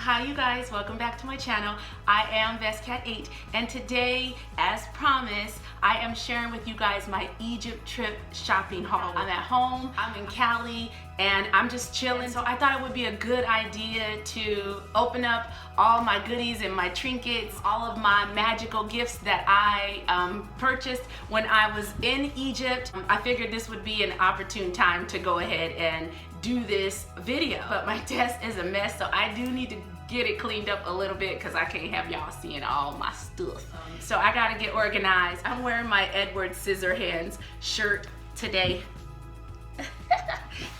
Hi you guys, welcome back to my channel. I am BestCat8 and today, as promised, I am sharing with you guys my Egypt trip shopping haul. I'm at home, I'm in Cali, and I'm just chilling. So I thought it would be a good idea to open up all my goodies and my trinkets, all of my magical gifts that I purchased when I was in Egypt. I figured this would be an opportune time to go ahead and do this video, but my desk is a mess, so I do need to get it cleaned up a little bit because I can't have y'all seeing all my stuff. So I gotta get organized. I'm wearing my Edward Scissorhands shirt today.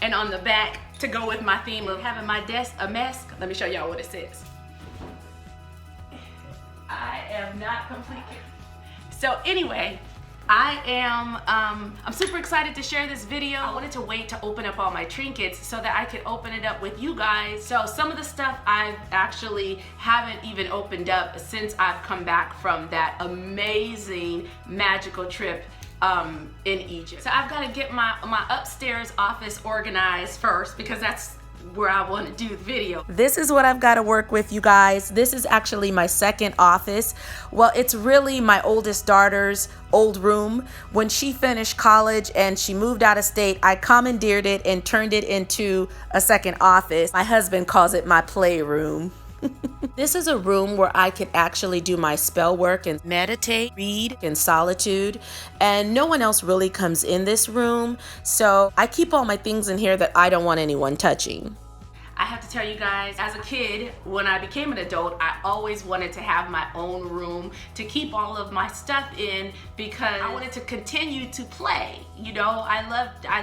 And on the back, to go with my theme of having my desk a mess, let me show y'all what it says. I am not complete. So anyway, I'm super excited to share this video. I wanted to wait to open up all my trinkets so that I could open it up with you guys. So some of the stuff I actually haven't even opened up since I've come back from that amazing magical trip in Egypt. So I've got to get my upstairs office organized first because that's where I want to do the video. This is what I've got to work with, you guys. This is actually my second office. Well, it's really my oldest daughter's old room. When she finished college and she moved out of state, I commandeered it and turned it into a second office. My husband calls it my playroom. This is a room where I could actually do my spell work and meditate, read in solitude, and no one else really comes in this room, so I keep all my things in here that I don't want anyone touching. I have to tell you guys, as a kid, when I became an adult, I always wanted to have my own room to keep all of my stuff in because I wanted to continue to play. You know, I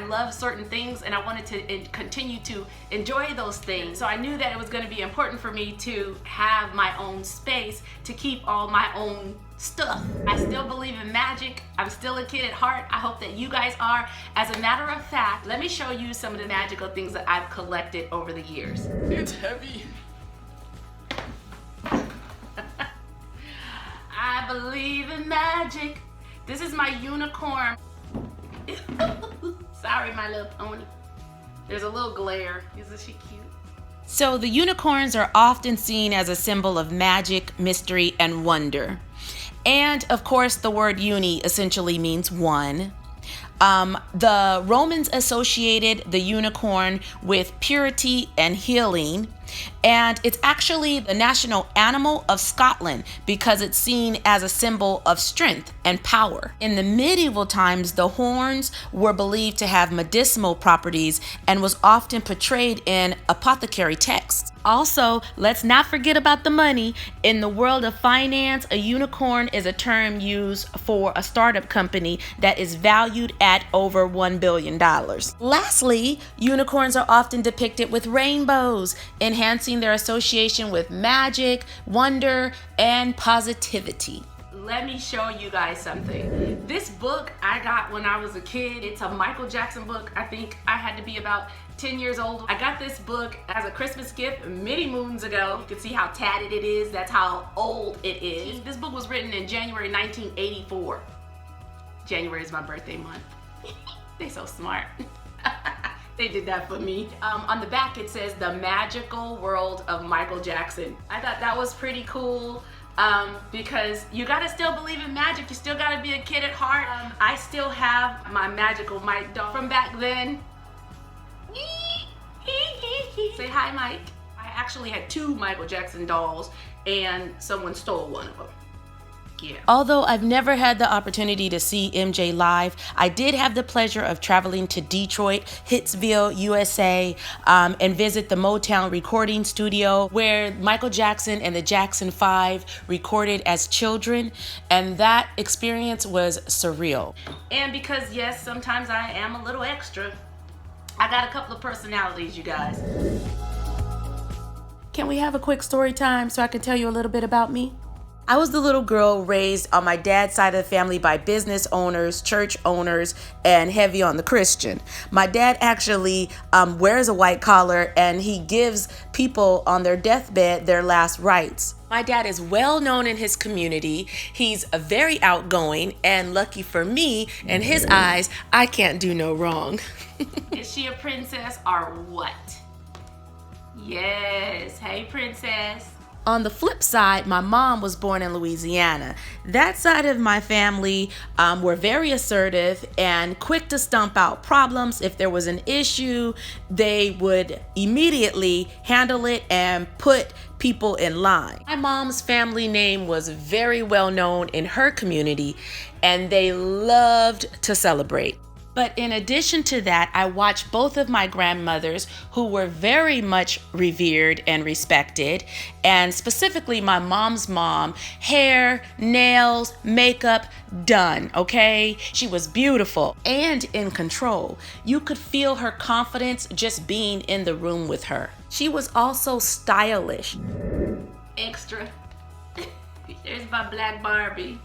love certain things and I wanted to continue to enjoy those things. So I knew that it was going to be important for me to have my own space to keep all my own stuff. I still believe in magic. I'm still a kid at heart. I hope that you guys are. As a matter of fact, let me show you some of the magical things that I've collected over the years. It's heavy. I believe in magic. This is my unicorn. Sorry, my little pony. There's a little glare. Isn't she cute? So the unicorns are often seen as a symbol of magic, mystery, and wonder. And of course, the word uni essentially means one. The Romans associated the unicorn with purity and healing, and it's actually the national animal of Scotland because it's seen as a symbol of strength and power. In the medieval times, the horns were believed to have medicinal properties and was often portrayed in apothecary texts. Also, let's not forget about the money. In the world of finance, a unicorn is a term used for a startup company that is valued at over $1 billion. Lastly, unicorns are often depicted with rainbows, enhancing their association with magic, wonder, and positivity. Let me show you guys something. This book I got when I was a kid. It's a Michael Jackson book. I think I had to be about 10 years old. I got this book as a Christmas gift many moons ago. You can see how tatted it is. That's how old it is. This book was written in January 1984. January is my birthday month. They're so smart. They did that for me. On the back it says The Magical World of Michael Jackson. I thought that was pretty cool because you gotta still believe in magic. You still gotta be a kid at heart. I still have my magical Mike doll from back then. Say hi, Mike. I actually had two Michael Jackson dolls and someone stole one of them. Yeah. Although I've never had the opportunity to see MJ live, I did have the pleasure of traveling to Detroit, Hitsville, USA, and visit the Motown recording studio where Michael Jackson and the Jackson 5 recorded as children, and that experience was surreal. And because yes, sometimes I am a little extra, I got a couple of personalities, you guys. Can we have a quick story time so I can tell you a little bit about me? I was the little girl raised on my dad's side of the family by business owners, church owners, and heavy on the Christian. My dad actually wears a white collar and he gives people on their deathbed their last rites. My dad is well known in his community. He's very outgoing, and lucky for me, in his eyes, I can't do no wrong. Is she a princess or what? Yes. Hey, princess. On the flip side, my mom was born in Louisiana. That side of my family were very assertive and quick to stomp out problems. If there was an issue, they would immediately handle it and put people in line. My mom's family name was very well known in her community, and they loved to celebrate. But in addition to that, I watched both of my grandmothers, who were very much revered and respected, and specifically my mom's mom, hair, nails, makeup, done, okay? She was beautiful and in control. You could feel her confidence just being in the room with her. She was also stylish. Extra. There's my black Barbie.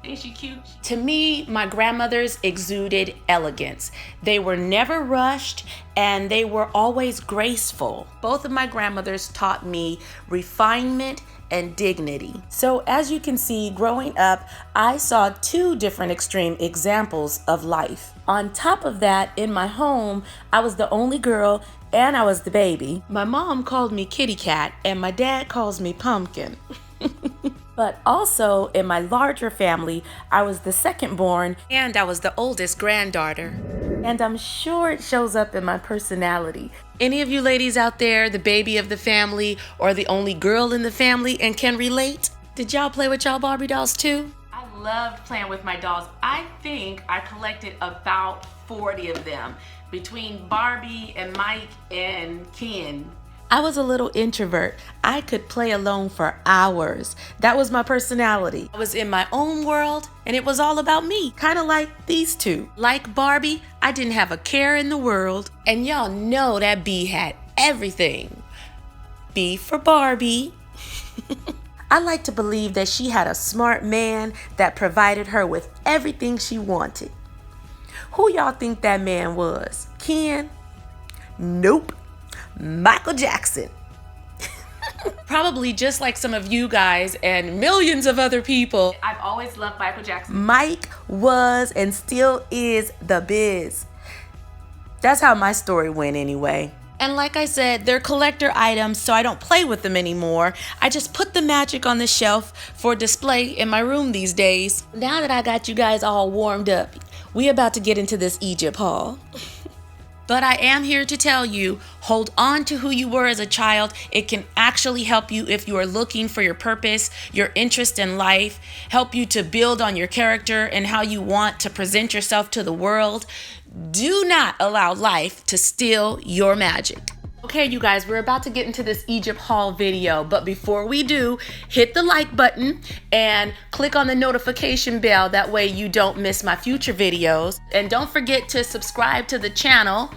Ain't she cute? To me, my grandmothers exuded elegance. They were never rushed and they were always graceful. Both of my grandmothers taught me refinement and dignity. So as you can see, growing up, I saw two different extreme examples of life. On top of that, in my home, I was the only girl and I was the baby. My mom called me Kitty Cat and my dad calls me Pumpkin. But also in my larger family, I was the second born and I was the oldest granddaughter. And I'm sure it shows up in my personality. Any of you ladies out there, the baby of the family or the only girl in the family and can relate? Did y'all play with y'all Barbie dolls too? I loved playing with my dolls. I think I collected about 40 of them between Barbie and Mike and Ken. I was a little introvert. I could play alone for hours. That was my personality. I was in my own world and it was all about me, kind of like these two. Like Barbie, I didn't have a care in the world. And y'all know that B had everything. B for Barbie. I like to believe that she had a smart man that provided her with everything she wanted. Who y'all think that man was? Ken? Nope. Michael Jackson. Probably just like some of you guys and millions of other people. I've always loved Michael Jackson. Mike was and still is the biz. That's how my story went anyway. And like I said, they're collector items, so I don't play with them anymore. I just put the magic on the shelf for display in my room these days. Now that I got you guys all warmed up, we about to get into this Egypt haul. But I am here to tell you, hold on to who you were as a child. It can actually help you if you are looking for your purpose, your interest in life, help you to build on your character and how you want to present yourself to the world. Do not allow life to steal your magic. Okay, you guys, we're about to get into this Egypt haul video, but before we do, hit the like button and click on the notification bell. That way you don't miss my future videos. And don't forget to subscribe to the channel.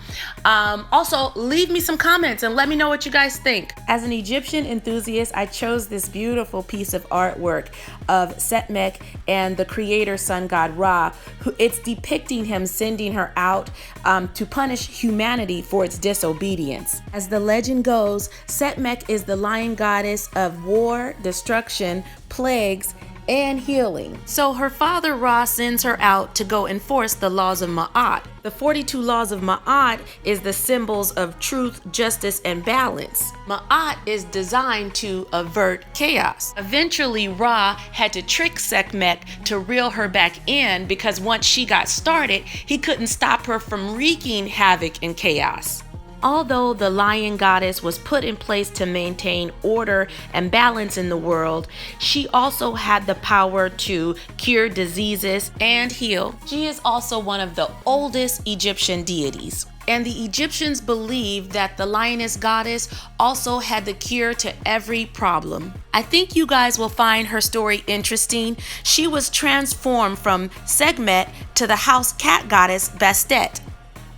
Also, leave me some comments and let me know what you guys think. As an Egyptian enthusiast, I chose this beautiful piece of artwork of Sekhmet and the creator sun god Ra. It's depicting him sending her out to punish humanity for its disobedience. As the legend goes, Sekhmet is the lion goddess of war, destruction, plagues, and healing. So her father Ra sends her out to go enforce the laws of Ma'at. The 42 laws of Ma'at is the symbols of truth, justice, and balance. Ma'at is designed to avert chaos. Eventually, Ra had to trick Sekhmet to reel her back in because once she got started, he couldn't stop her from wreaking havoc and chaos. Although the lion goddess was put in place to maintain order and balance in the world, she also had the power to cure diseases and heal. She is also one of the oldest Egyptian deities. And the Egyptians believed that the lioness goddess also had the cure to every problem. I think you guys will find her story interesting. She was transformed from Sekhmet to the house cat goddess Bastet.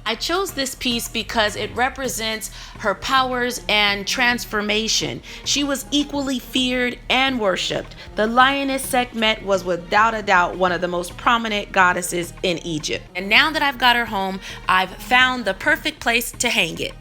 I chose this piece because it represents her powers and transformation. She was equally feared and worshipped. The lioness Sekhmet was without a doubt one of the most prominent goddesses in Egypt. And now that I've got her home, I've found the perfect place to hang it.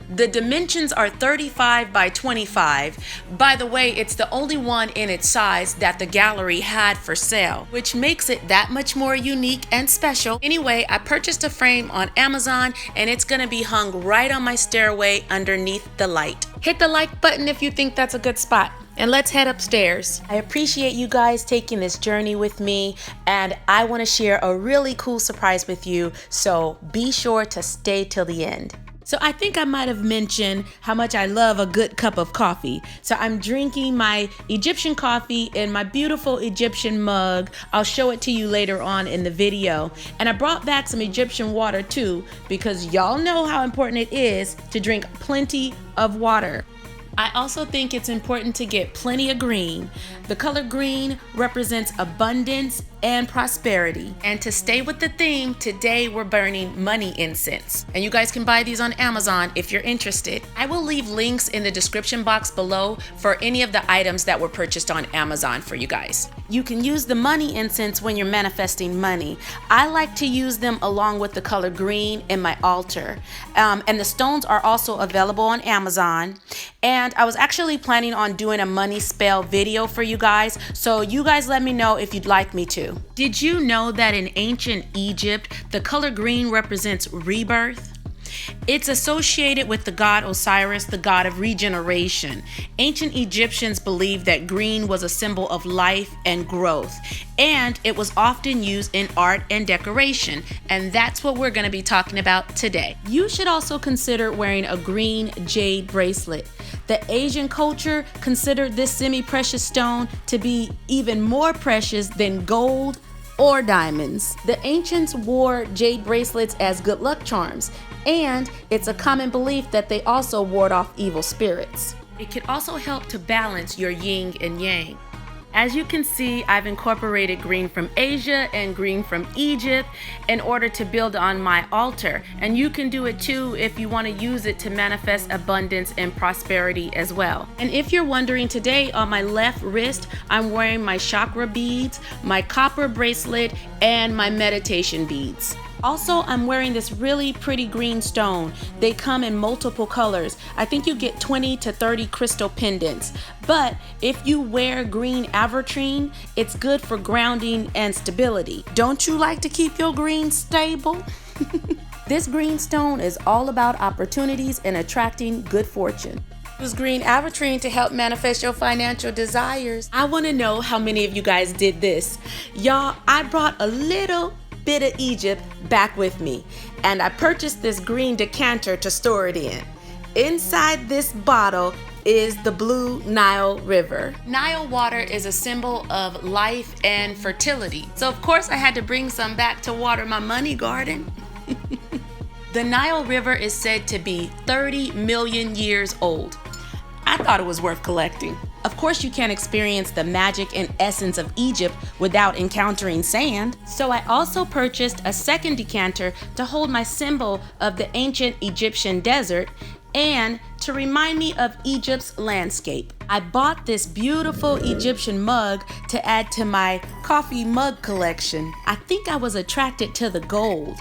The dimensions are 35 by 25. By the way, it's the only one in its size that the gallery had for sale, which makes it that much more unique and special. Anyway, I purchased a frame on Amazon and it's gonna be hung right on my stairway underneath the light. Hit the like button if you think that's a good spot. And let's head upstairs. I appreciate you guys taking this journey with me, and I want to share a really cool surprise with you, so be sure to stay till the end. So I think I might have mentioned how much I love a good cup of coffee. So I'm drinking my Egyptian coffee in my beautiful Egyptian mug. I'll show it to you later on in the video. And I brought back some Egyptian water too, because y'all know how important it is to drink plenty of water. I also think it's important to get plenty of green. The color green represents abundance and prosperity. And to stay with the theme, today we're burning money incense. And you guys can buy these on Amazon if you're interested. I will leave links in the description box below for any of the items that were purchased on Amazon for you guys. You can use the money incense when you're manifesting money. I like to use them along with the color green in my altar. And the stones are also available on Amazon. And I was actually planning on doing a money spell video for you guys, so you guys let me know if you'd like me to. Did you know that in ancient Egypt, the color green represents rebirth? It's associated with the god Osiris, the god of regeneration. Ancient Egyptians believed that green was a symbol of life and growth, and it was often used in art and decoration, and that's what we're going to be talking about today. You should also consider wearing a green jade bracelet. The Asian culture considered this semi-precious stone to be even more precious than gold or diamonds. The ancients wore jade bracelets as good luck charms, and it's a common belief that they also ward off evil spirits. It could also help to balance your yin and yang. As you can see, I've incorporated green from Asia and green from Egypt in order to build on my altar. And you can do it too if you want to use it to manifest abundance and prosperity as well. And if you're wondering, today on my left wrist, I'm wearing my chakra beads, my copper bracelet, and my meditation beads. Also, I'm wearing this really pretty green stone. They come in multiple colors. I think you get 20 to 30 crystal pendants. But if you wear green avertrine, it's good for grounding and stability. Don't you like to keep your green stable? This green stone is all about opportunities and attracting good fortune. Use green avertrine to help manifest your financial desires. I want to know how many of you guys did this. Y'all, I brought a little bit of Egypt back with me, and I purchased this green decanter to store it in. Inside this bottle is the blue Nile River. Nile water is a symbol of life and fertility, so of course I had to bring some back to water my money garden. The Nile River is said to be 30 million years old. I thought it was worth collecting. Of course, you can't experience the magic and essence of Egypt without encountering sand. So I also purchased a second decanter to hold my symbol of the ancient Egyptian desert and to remind me of Egypt's landscape. I bought this beautiful Egyptian mug to add to my coffee mug collection. I think I was attracted to the gold.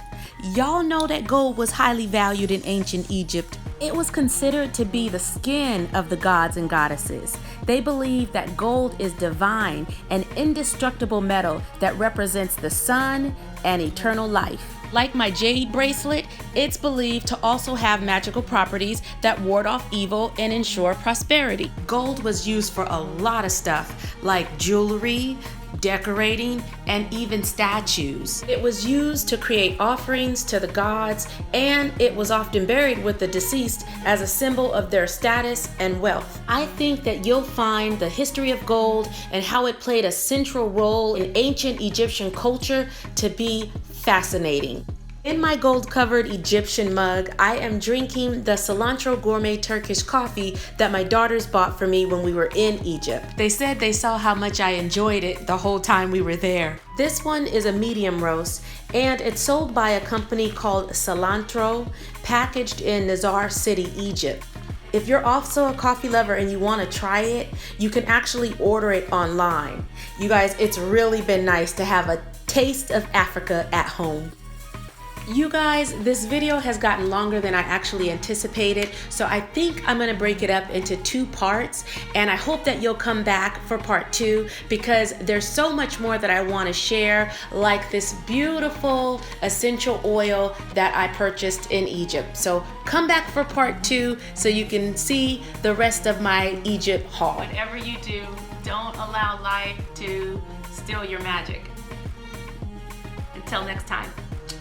Y'all know that gold was highly valued in ancient Egypt. It was considered to be the skin of the gods and goddesses. They believed that gold is divine, an indestructible metal that represents the sun and eternal life. Like my jade bracelet, it's believed to also have magical properties that ward off evil and ensure prosperity. Gold was used for a lot of stuff, like jewelry, decorating, and even statues. It was used to create offerings to the gods, and it was often buried with the deceased as a symbol of their status and wealth. I think that you'll find the history of gold and how it played a central role in ancient Egyptian culture to be fascinating. In my gold-covered Egyptian mug, I am drinking the cilantro gourmet Turkish coffee that my daughters bought for me when we were in Egypt. They said they saw how much I enjoyed it the whole time we were there. This one is a medium roast, and it's sold by a company called Cilantro, packaged in Nazar City, Egypt. If you're also a coffee lover and you want to try it, you can actually order it online. You guys, it's really been nice to have a taste of Africa at home. You guys, this video has gotten longer than I actually anticipated, so I think I'm gonna break it up into 2 parts, and I hope that you'll come back for part 2 because there's so much more that I want to share, like this beautiful essential oil that I purchased in Egypt. So come back for part 2 so you can see the rest of my Egypt haul. Whatever you do, don't allow life to steal your magic. Until next time.